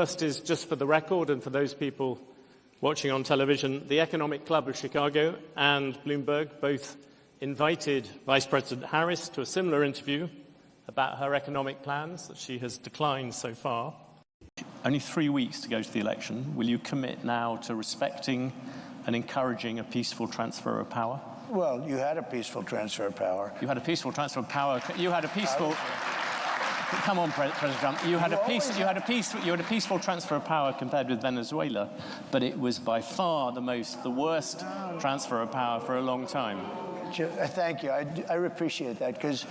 first is just for the record and for those people watching on television. The Economic Club of Chicago and Bloomberg both invited Vice President Harris to a similar interview about her economic plans that she has declined so far. Only 3 weeks to go to the election. Will you commit now to respecting and encouraging a peaceful transfer of power? Well, you had a peaceful transfer of power. You had a peaceful transfer of power. You had a peaceful... Come on, President Trump. You had a peaceful transfer of power compared with Venezuela, but it was by far the worst transfer of power for a long time. Thank you. I appreciate that, because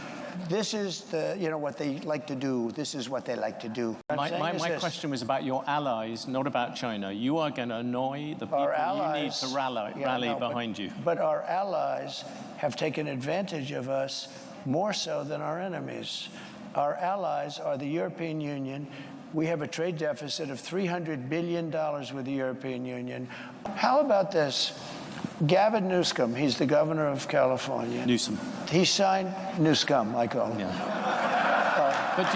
this is what they like to do. This is what they like to do. My question was about your allies, not about China. You are going to annoy the people you need to rally behind you. But our allies have taken advantage of us more so than our enemies. Our allies are the European Union. We have a trade deficit of $300 billion with the European Union. How about this? Gavin Newsom, he's the governor of California. Newsom. He signed Newsom, I call him. Yeah. But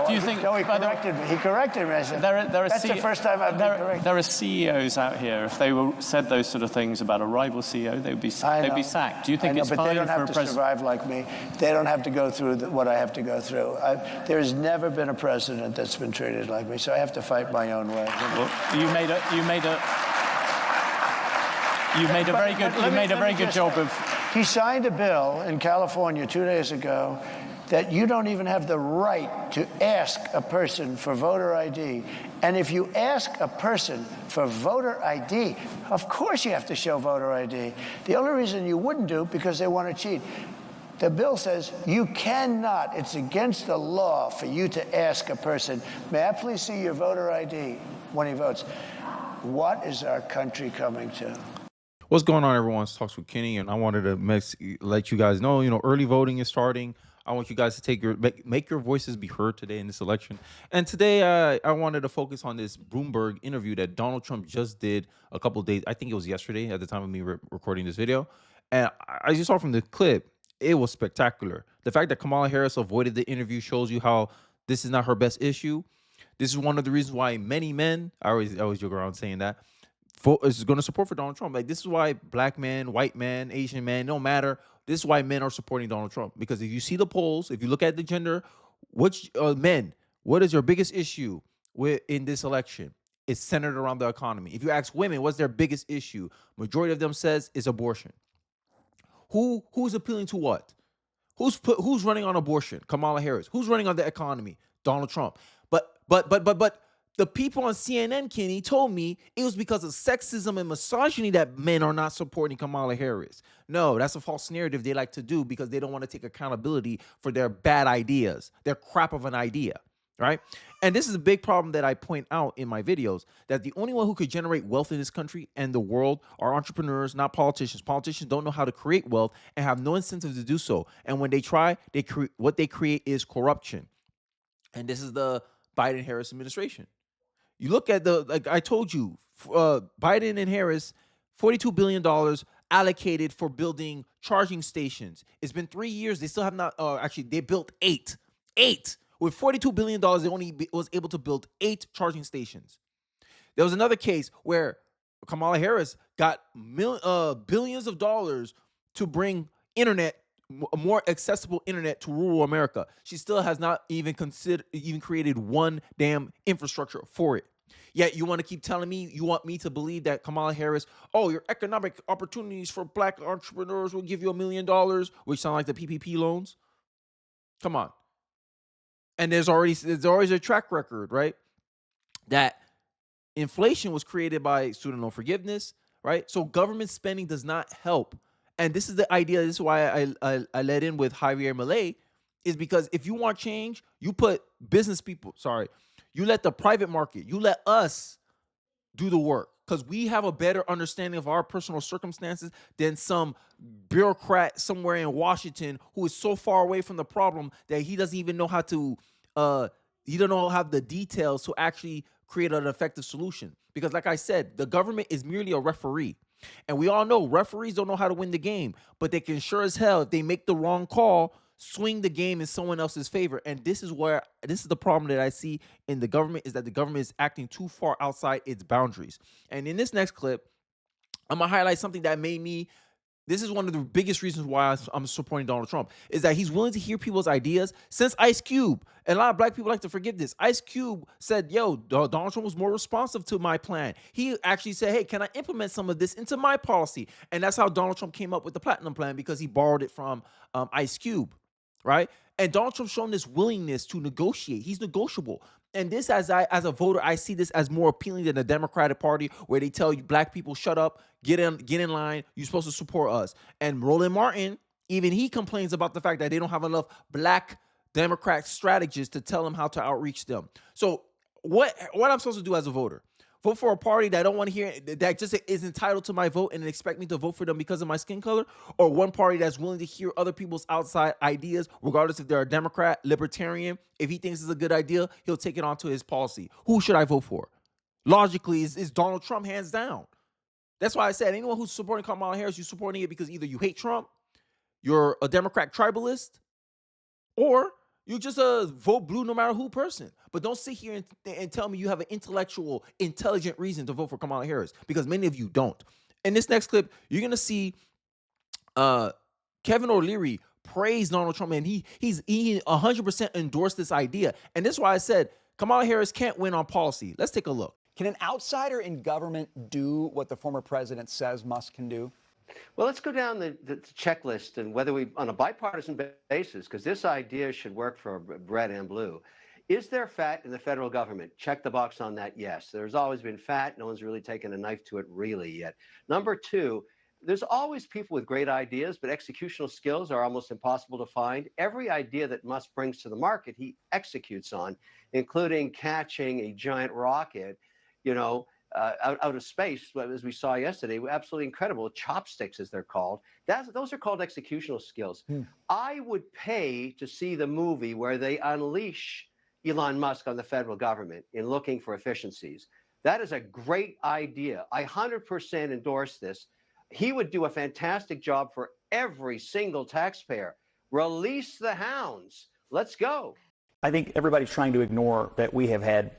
do you think... No, he corrected me. He corrected me. I said, that's the first time I've been corrected. There are CEOs out here, if they said those sort of things about a rival CEO, they'd be sacked. Do you think it's fine for a president? But they don't have to survive like me. They don't have to go through what I have to go through. There's never been a president that's been treated like me, so I have to fight my own way. Well, you made a very good job of... He signed a bill in California 2 days ago that you don't even have the right to ask a person for voter ID. And if you ask a person for voter ID, of course you have to show voter ID. The only reason you wouldn't do, because they want to cheat. The bill says you cannot, it's against the law for you to ask a person, may I please see your voter ID when he votes? What is our country coming to? What's going on, everyone? It's Talks with Kenny, and I wanted to let you guys know, early voting is starting. I want you guys to make your voices be heard today in this election. And today, I wanted to focus on this Bloomberg interview that Donald Trump just did a couple of days. I think it was yesterday at the time of me recording this video. And I just saw from the clip, it was spectacular. The fact that Kamala Harris avoided the interview shows you how this is not her best issue. This is one of the reasons why many men, I always joke around saying that, is going to support for Donald Trump. Like, this is why black men, white men, Asian men, no matter. This is why men are supporting Donald Trump. Because if you see the polls, if you look at the gender, men, what is your biggest issue in this election? It's centered around the economy. If you ask women, what's their biggest issue? Majority of them says is abortion. Who's appealing to what? Who's running on abortion? Kamala Harris. Who's running on the economy? Donald Trump. But the people on CNN, Kenny, told me it was because of sexism and misogyny that men are not supporting Kamala Harris. No, that's a false narrative they like to do because they don't want to take accountability for their bad ideas, their crap of an idea, right? And this is a big problem that I point out in my videos, that the only one who could generate wealth in this country and the world are entrepreneurs, not politicians. Politicians don't know how to create wealth and have no incentive to do so. And when they try, what they create is corruption. And this is the Biden-Harris administration. You look at like I told you, Biden and Harris, $42 billion allocated for building charging stations. It's been 3 years. They still have not, actually, they built eight. With $42 billion, they only was able to build 8 charging stations. There was another case where Kamala Harris got billions of dollars to bring a more accessible internet to rural America. She still has not even created one damn infrastructure for it. Yet you want to keep telling me, you want me to believe that Kamala Harris, your economic opportunities for black entrepreneurs will give you $1 million, which sound like the PPP loans. Come on. And there's always a track record, right? That inflation was created by student loan forgiveness, right? So government spending does not help. And this is the idea. This is why I led in with Javier Milei, is because if you want change, you put business people, you let the private market, you let us do the work, because we have a better understanding of our personal circumstances than some bureaucrat somewhere in Washington who is so far away from the problem that he doesn't even know how to, he don't have the details to actually create an effective solution. Because like I said, the government is merely a referee. And we all know referees don't know how to win the game, but they can sure as hell, if they make the wrong call, swing the game in someone else's favor. And this is the problem that I see in the government, is that the government is acting too far outside its boundaries. And in this next clip, I'm gonna highlight something that made me. This is one of the biggest reasons why I'm supporting Donald Trump, is that he's willing to hear people's ideas. Since Ice Cube, and a lot of black people like to forget this, Ice Cube said, yo, Donald Trump was more responsive to my plan. He actually said, hey, can I implement some of this into my policy? And that's how Donald Trump came up with the Platinum Plan, because he borrowed it from Ice Cube, right? And Donald Trump's shown this willingness to negotiate. He's negotiable. And this, as a voter, I see this as more appealing than the Democratic Party, where they tell you black people, shut up, get in line, you're supposed to support us. And Roland Martin, even he complains about the fact that they don't have enough black Democrat strategists to tell them how to outreach them. So what I'm supposed to do as a voter? Vote for a party that I don't want to hear, that just is entitled to my vote and expect me to vote for them because of my skin color? Or one party that's willing to hear other people's outside ideas, regardless if they're a Democrat, libertarian? If he thinks it's a good idea, he'll take it onto his policy. Who should I vote for? Logically, is Donald Trump, hands down. That's why I said anyone who's supporting Kamala Harris, you're supporting it because either you hate Trump, you're a Democrat tribalist, or you're just a vote blue no matter who person. But don't sit here and tell me you have an intellectual, intelligent reason to vote for Kamala Harris, because many of you don't. In this next clip, you're going to see Kevin O'Leary praise Donald Trump, and he 100% endorsed this idea. And this is why I said Kamala Harris can't win on policy. Let's take a look. Can an outsider in government do what the former president says Musk can do? Well, let's go down the checklist, and whether we, on a bipartisan basis, because this idea should work for red and blue. Is there fat in the federal government? Check the box on that, yes. There's always been fat. No one's really taken a knife to it really yet. Number two, there's always people with great ideas, but executional skills are almost impossible to find. Every idea that Musk brings to the market, he executes on, including catching a giant rocket, out of space, as we saw yesterday. Absolutely incredible. Chopsticks, as they're called. Those are called executional skills. I would pay to see the movie where they unleash Elon Musk on the federal government in looking for efficiencies. That is a great idea. I 100% endorse this. He would do a fantastic job for every single taxpayer. Release the hounds. Let's go. I think everybody's trying to ignore that we have had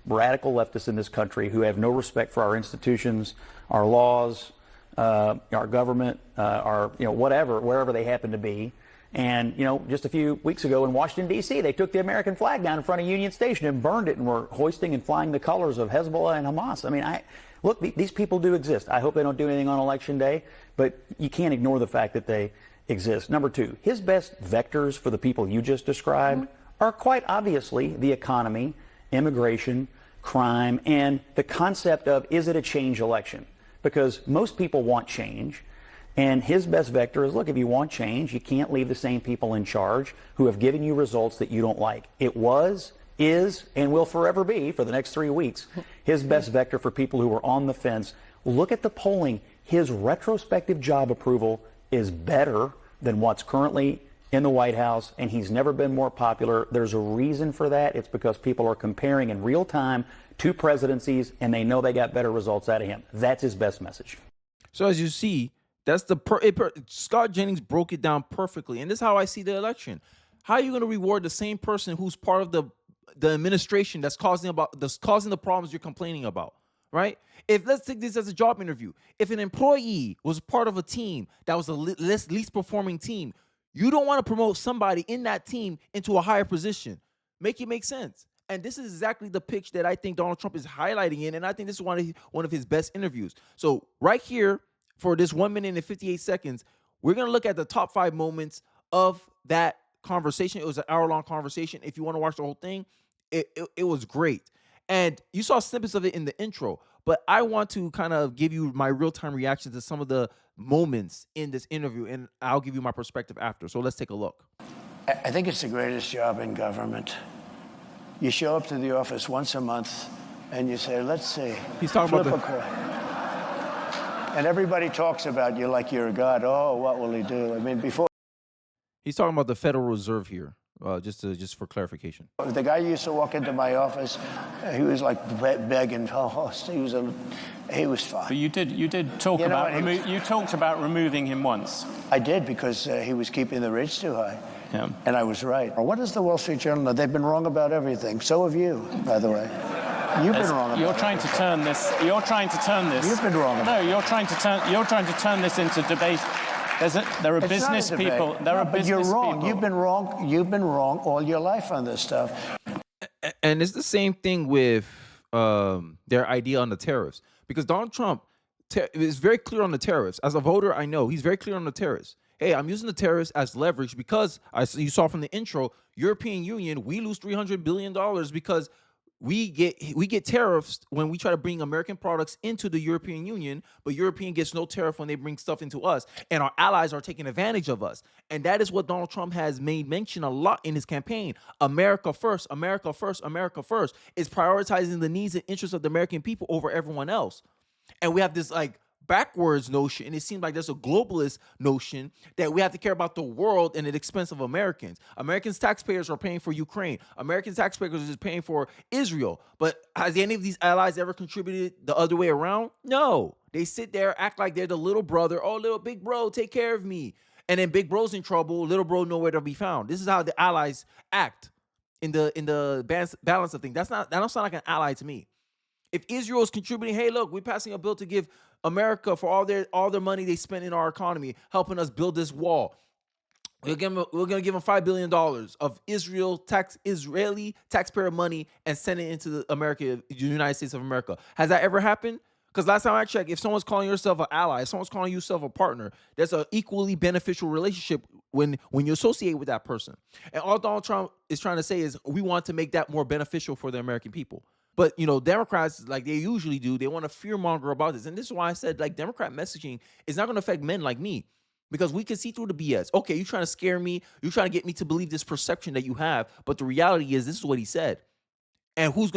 radical leftists in this country who have no respect for our institutions, our laws, our government, our whatever, wherever they happen to be. And just a few weeks ago in Washington, D.C., they took the American flag down in front of Union Station and burned it, and were hoisting and flying the colors of Hezbollah and Hamas. I mean, look, these people do exist. I hope they don't do anything on Election Day, but you can't ignore the fact that they exist. Number two, his best vectors for the people you just described are quite obviously the economy, immigration, crime, and the concept of, is it a change election? Because most people want change, and his best vector is, look, if you want change, you can't leave the same people in charge who have given you results that you don't like. It was, is, and will forever be, for the next 3 weeks, his best vector for people who are on the fence. Look at the polling. His retrospective job approval is better than what's currently in the White House, and he's never been more popular. There's a reason for that. It's because people are comparing in real time two presidencies, and they know they got better results out of him. That's his best message. So as you see, that's Scott Jennings broke it down perfectly, and this is how I see the election. How are you going to reward the same person who's part of the administration that's causing the problems you're complaining about, right? If, let's take this as a job interview. If an employee was part of a team that was the least performing team, you don't want to promote somebody in that team into a higher position. Make it make sense. And this is exactly the pitch that I think Donald Trump is highlighting in, and I think this is one of his best interviews. So right here, for this 1 minute and 58 seconds, we're going to look at the top 5 moments of that conversation. It was an hour-long conversation. If you want to watch the whole thing, it was great. And you saw snippets of it in the intro, but I want to kind of give you my real-time reaction to some of the moments in this interview, and I'll give you my perspective after. So let's take a look. I think it's the greatest job in government. You show up to the office once a month, and you say, let's see. He's talking about and everybody talks about you like you're a god. Oh, what will he do? I mean, before. He's talking about the Federal Reserve here, just for clarification. The guy used to walk into my office. He was like begging. He was fine. But you did talk about you talked about removing him once. I did, because he was keeping the rates too high. Yeah. And I was right. What does the Wall Street Journal know? They've been wrong about everything. So have you, by the way. You've been wrong about You're trying to turn this. You're trying to turn this. You've been wrong about No, you're trying to turn this into debate. There are It's business not a debate. people. There No, are but business you're wrong. people. You've been wrong. You've been wrong all your life on this stuff. And it's the same thing with their idea on the tariffs, because Donald Trump is very clear on the tariffs. As a voter, I know he's very clear on the tariffs. Hey, I'm using the tariffs as leverage because you saw from the intro, European Union, we lose $300 billion because we get tariffs when we try to bring American products into the European Union, but European gets no tariff when they bring stuff into us, and our allies are taking advantage of us. And that is what Donald Trump has made mention a lot in his campaign. America first, America first, America first is prioritizing the needs and interests of the American people over everyone else. And we have this like backwards notion, and it seems like there's a globalist notion that we have to care about the world and at the expense of Americans. Americans taxpayers are paying for Ukraine. American taxpayers are paying for Israel. But has any of these allies ever contributed the other way around? No. They sit there, act like they're the little brother. Oh, little big bro, take care of me. And then big bro's in trouble, little bro nowhere to be found. This is how the allies act in the balance of things. That don't sound like an ally to me. If Israel is contributing, hey, look, we're passing a bill to give America for all their money they spent in our economy, helping us build this wall. We're going to give them $5 billion of Israeli taxpayer money and send it into the United States of America. Has that ever happened? Because last time I checked, if someone's calling yourself an ally, if someone's calling yourself a partner, there's an equally beneficial relationship when you associate with that person. And all Donald Trump is trying to say is we want to make that more beneficial for the American people. But, Democrats, like they usually do, they want to fearmonger about this. And this is why I said, like, Democrat messaging is not going to affect men like me because we can see through the BS. Okay, you're trying to scare me. You're trying to get me to believe this perception that you have. But the reality is this is what he said. And who's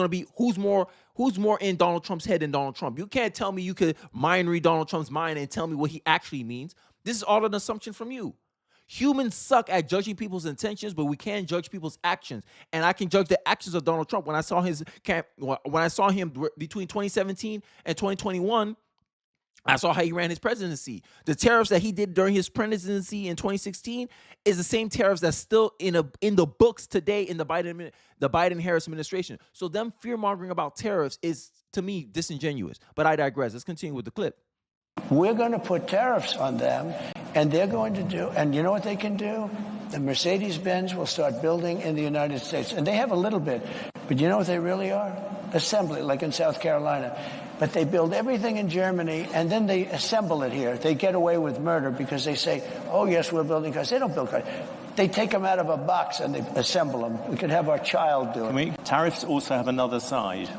more in Donald Trump's head than Donald Trump? You can't tell me you could mind read Donald Trump's mind and tell me what he actually means. This is all an assumption from you. Humans suck at judging people's intentions, but we can judge people's actions. And I can judge the actions of Donald Trump. When I saw him between 2017 and 2021, I saw how he ran his presidency. The tariffs that he did during his presidency in 2016 is the same tariffs that's still in the books today in the Biden-Harris administration. So them fear-mongering about tariffs is, to me, disingenuous. But I digress. Let's continue with the clip. We're going to put tariffs on them, and they're going to do, and you know what they can do? The Mercedes-Benz will start building in the United States. And they have a little bit, but you know what they really are? Assembly, like in South Carolina. But they build everything in Germany, and then they assemble it here. They get away with murder because they say, oh, yes, we're building cars. They don't build cars. They take them out of a box and they assemble them. We could have our child do it. Tariffs also have another side.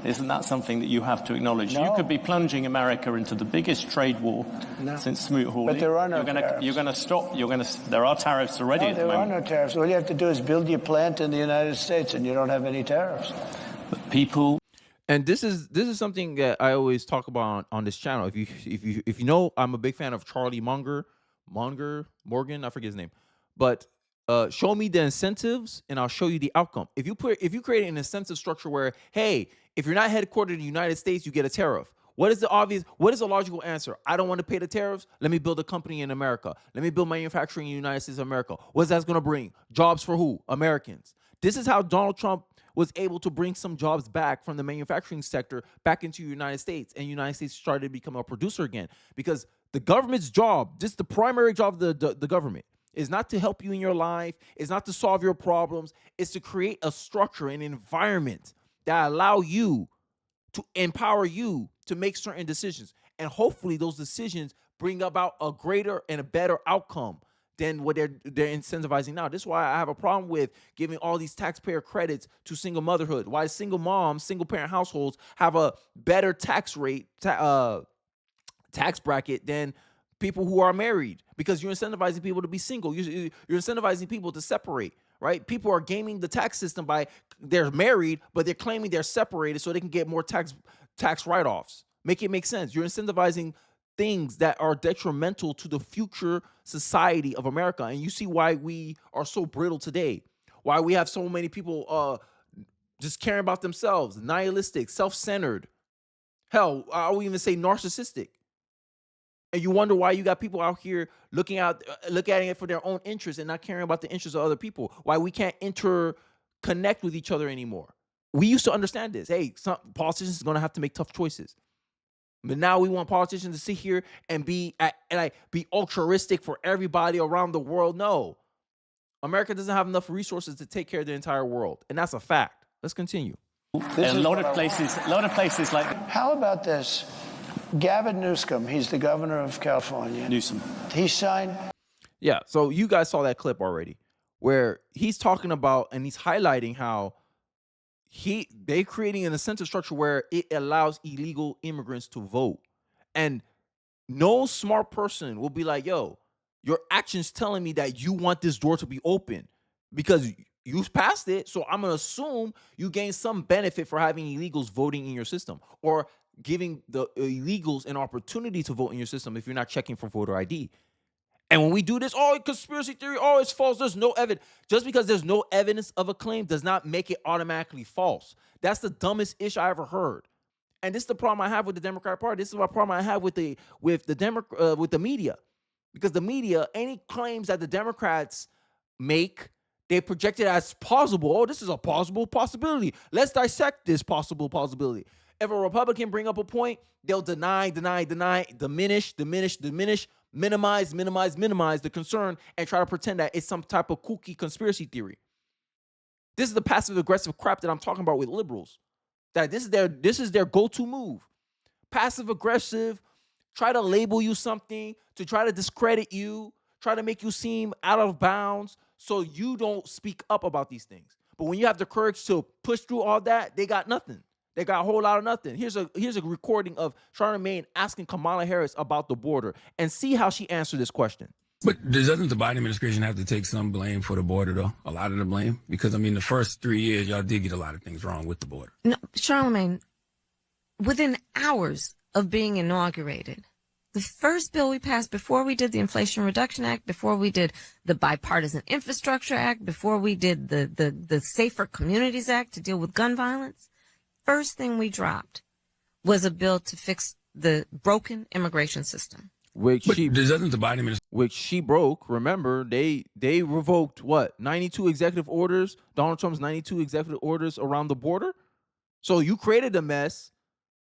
Isn't that something that you have to acknowledge? No. You could be plunging America into the biggest trade war since Smoot-Hawley. But there are no tariffs. You're going to stop. There are tariffs already at the moment. There are no tariffs. All you have to do is build your plant in the United States, and you don't have any tariffs. But people. And this is something that I always talk about on this channel. If you know, I'm a big fan of Charlie Munger, Morgan, I forget his name. But show me the incentives, and I'll show you the outcome. If you create an incentive structure where, hey, if you're not headquartered in the United States, you get a tariff. What is the logical answer? I don't want to pay the tariffs. Let me build a company in America. Let me build manufacturing in the United States of America. What's that going to bring? Jobs for who? Americans. This is how Donald Trump was able to bring some jobs back from the manufacturing sector back into the United States, and the United States started to become a producer again. Because the government's job, this is the primary job of the government, is not to help you in your life, is not to solve your problems, it's to create a structure, an environment that allow you to empower you to make certain decisions. And hopefully those decisions bring about a greater and a better outcome than what they're incentivizing now. This is why I have a problem with giving all these taxpayer credits to single motherhood. Why single moms, single parent households have a better tax rate, tax bracket than people who are married, because you're incentivizing people to be single. You're incentivizing people to separate, right? People are gaming the tax system by they're married, but they're claiming they're separated so they can get more tax write-offs. Make it make sense. You're incentivizing things that are detrimental to the future society of America. And you see why we are so brittle today, why we have so many people just caring about themselves, nihilistic, self-centered. Hell, I would even say narcissistic. And you wonder why you got people out here looking at it for their own interests and not caring about the interests of other people. Why we can't interconnect with each other anymore. We used to understand this. Hey, some politicians are going to have to make tough choices. But now we want politicians to sit here and be altruistic for everybody around the world. No. America doesn't have enough resources to take care of the entire world. And that's a fact. Let's continue. A lot of places like... How about this? Gavin Newsom, he's the governor of California. Newsom. He signed... Yeah, so you guys saw that clip already where he's talking about and he's highlighting how they're creating an incentive structure where it allows illegal immigrants to vote. And no smart person will be like, yo, your actions telling me that you want this door to be open because you passed it. So I'm going to assume you gain some benefit for having illegals voting in your system or giving the illegals an opportunity to vote in your system if you're not checking for voter ID. And when we do this, conspiracy theory, it's false. There's no evidence. Just because there's no evidence of a claim does not make it automatically false. That's the dumbest ish I ever heard. And this is the problem I have with the Democratic Party. This is my problem I have with the media. Because the media, any claims that the Democrats make, they project it as possible. Oh, this is a possible possibility. Let's dissect this possible possibility. If a Republican bring up a point, they'll deny, diminish, minimize the concern, and try to pretend that it's some type of kooky conspiracy theory. This is the passive-aggressive crap that I'm talking about with liberals. That this is their go-to move. Passive-aggressive, try to label you something, to try to discredit you, try to make you seem out of bounds so you don't speak up about these things. But when you have the courage to push through all that, they got nothing. They got a whole lot of nothing. Here's a recording of Charlamagne asking Kamala Harris about the border and see how she answered this question. But doesn't the Biden administration have to take some blame for the border, though? A lot of the blame? Because, I mean, the first 3 years, y'all did get a lot of things wrong with the border. No, Charlamagne, within hours of being inaugurated, the first bill we passed before we did the Inflation Reduction Act, before we did the Bipartisan Infrastructure Act, before we did the Safer Communities Act to deal with gun violence, first thing we dropped was a bill to fix the broken immigration system. Which she broke. Remember, they revoked what? 92 executive orders, Donald Trump's 92 executive orders around the border. So you created a mess,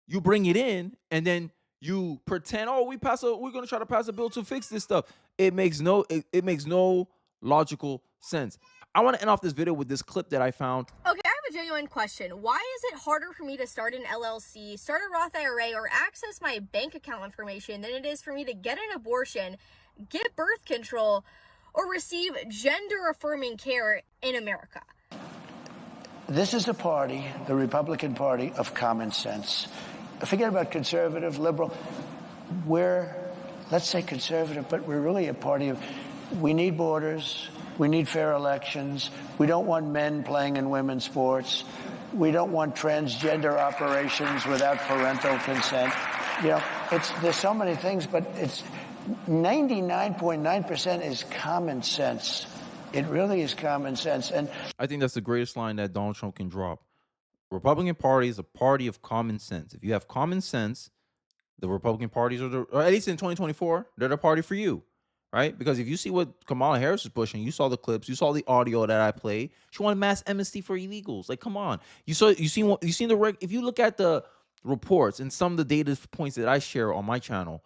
you bring it in, and then you pretend, we're going to try to pass a bill to fix this stuff. It makes no logical sense. I want to end off this video with this clip that I found. Okay, I have a genuine question. Why is it harder for me to start an LLC, start a Roth IRA, or access my bank account information than it is for me to get an abortion, get birth control, or receive gender-affirming care in America? This is the party, the Republican Party, of common sense. Forget about conservative, liberal. We're, let's say conservative, but we're really a party of, we need borders. We need fair elections. We don't want men playing in women's sports. We don't want transgender operations without parental consent. You know, there's so many things, but it's 99.9% is common sense. It really is common sense. And I think that's the greatest line that Donald Trump can drop. Republican Party is a party of common sense. If you have common sense, the Republican parties or at least in 2024, they're the party for you. Right? Because if you see what Kamala Harris is pushing, you saw the clips, you saw the audio that I played. She wanted mass amnesty for illegals. Like, come on. If you look at the reports and some of the data points that I share on my channel,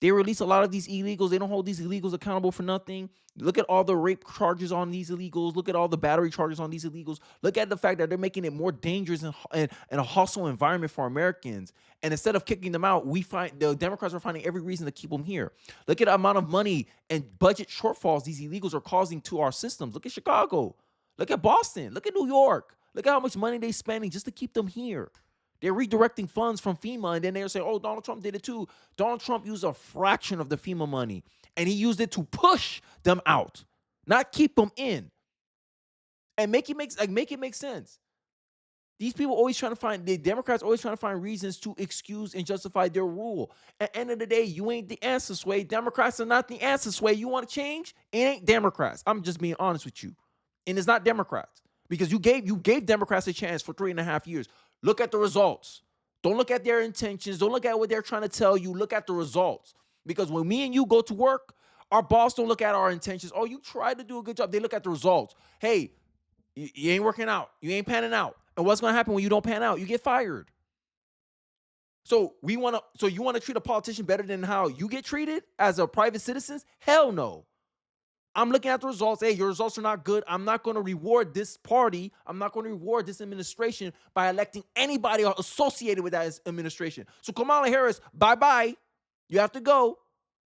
they release a lot of these illegals. They don't hold these illegals accountable for nothing. Look at all the rape charges on these illegals. Look at all the battery charges on these illegals. Look at the fact that they're making it more dangerous and a hostile environment for Americans. And instead of kicking them out, we find the Democrats are finding every reason to keep them here. Look at the amount of money and budget shortfalls these illegals are causing to our systems. Look at Chicago. Look at Boston. Look at New York. Look at how much money they're spending just to keep them here. They're redirecting funds from FEMA, and then they're saying, Donald Trump did it too. Donald Trump used a fraction of the FEMA money, and he used it to push them out, not keep them in. And make it make sense. These people the Democrats always trying to find reasons to excuse and justify their rule. At the end of the day, you ain't the answer, Sway. Democrats are not the answer, Sway. You want to change? It ain't Democrats. I'm just being honest with you. And it's not Democrats. Because you gave Democrats a chance for 3.5 years. Look at the results. Don't look at their intentions. Don't look at what they're trying to tell you. Look at the results. Because when me and you go to work, our boss don't look at our intentions. Oh, you tried to do a good job. They look at the results. Hey, you ain't working out. You ain't panning out. And what's going to happen when you don't pan out? You get fired. So you want to treat a politician better than how you get treated as a private citizen? Hell no. I'm looking at the results. Hey, your results are not good. I'm not going to reward this party. I'm not going to reward this administration by electing anybody associated with that administration. So Kamala Harris, bye-bye. You have to go.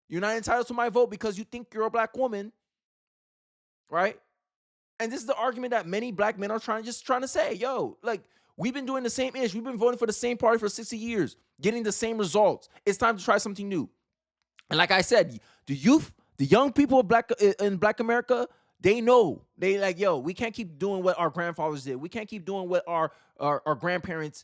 You're not entitled to my vote because you think you're a black woman, right? And this is the argument that many black men are trying to say, yo, like, we've been doing the same ish. We've been voting for the same party for 60 years, getting the same results. It's time to try something new. And like I said, the youth, the young people of in Black America, they know. They like, yo, we can't keep doing what our grandfathers did. We can't keep doing what our grandparents,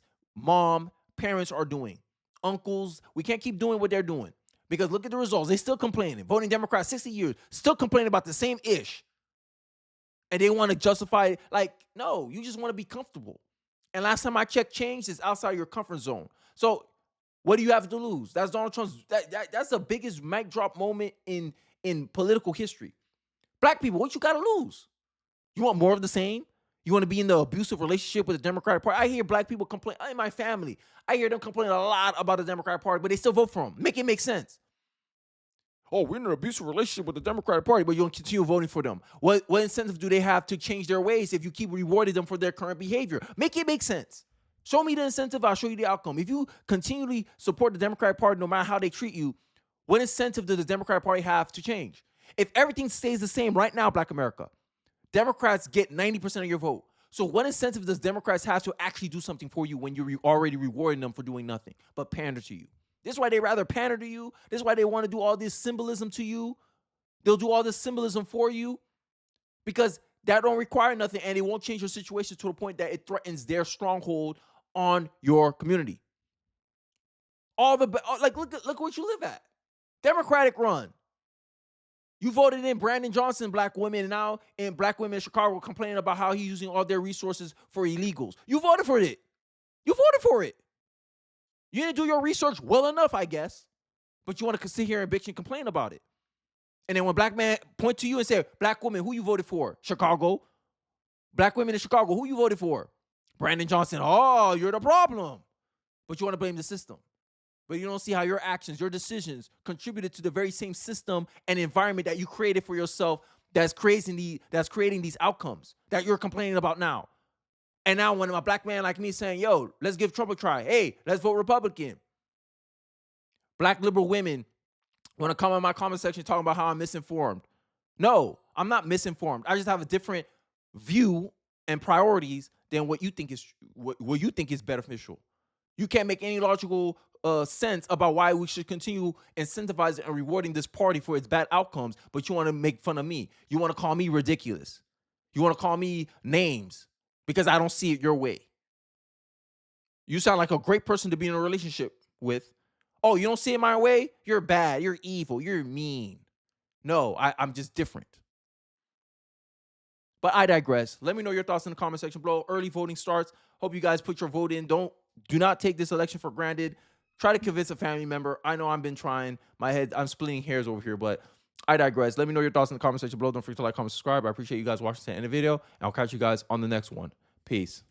parents are doing. Uncles, we can't keep doing what they're doing. Because look at the results. They still complaining. Voting Democrat 60 years, still complaining about the same ish. And they want to justify it. Like, no, you just want to be comfortable. And last time I checked, change is outside your comfort zone. So what do you have to lose? That's Donald Trump's. That's the biggest mic drop moment in political history. Black people, what you got to lose? You want more of the same? You want to be in the abusive relationship with the Democratic Party? I hear black people complain. In my family, I hear them complain a lot about the Democratic Party, but they still vote for them. Make it make sense. Oh, we're in an abusive relationship with the Democratic Party, but you don't continue voting for them. What incentive do they have to change their ways if you keep rewarding them for their current behavior? Make it make sense. Show me the incentive, I'll show you the outcome. If you continually support the Democratic Party no matter how they treat you, what incentive does the Democratic Party have to change? If everything stays the same right now, Black America, Democrats get 90% of your vote. So what incentive does Democrats have to actually do something for you when you're already rewarding them for doing nothing but pander to you? This is why they rather pander to you. This is why they want to do all this symbolism to you. They'll do all this symbolism for you because that don't require nothing and it won't change your situation to the point that it threatens their stronghold on your community. Look what you live at. Democratic run. You voted in Brandon Johnson, black women, and now in black women in Chicago complaining about how he's using all their resources for illegals. You voted for it. You voted for it. You didn't do your research well enough, I guess. But you want to sit here and bitch and complain about it. And then when black men point to you and say, black woman, who you voted for? Chicago. Black women in Chicago, who you voted for? Brandon Johnson. Oh, you're the problem. But you want to blame the system. But you don't see how your actions, your decisions contributed to the very same system and environment that you created for yourself that's creating these outcomes that you're complaining about now. And now when a black man like me saying, yo, let's give Trump a try. Hey, let's vote Republican. Black liberal women want to come in my comment section talking about how I'm misinformed. No, I'm not misinformed. I just have a different view and priorities than what you think is beneficial. You can't make any logical sense about why we should continue incentivizing and rewarding this party for its bad outcomes, but you want to make fun of me. You want to call me ridiculous. You want to call me names because I don't see it your way. You sound like a great person to be in a relationship with. Oh, you don't see it my way? You're bad. You're evil. You're mean. No, I'm just different. But I digress. Let me know your thoughts in the comment section below. Early voting starts. Hope you guys put your vote in. Do not take this election for granted. Try to convince a family member. I know I've been trying. I'm splitting hairs over here, but I digress. Let me know your thoughts in the comment section below. Don't forget to like, comment, subscribe. I appreciate you guys watching to the end of the video, and I'll catch you guys on the next one. Peace.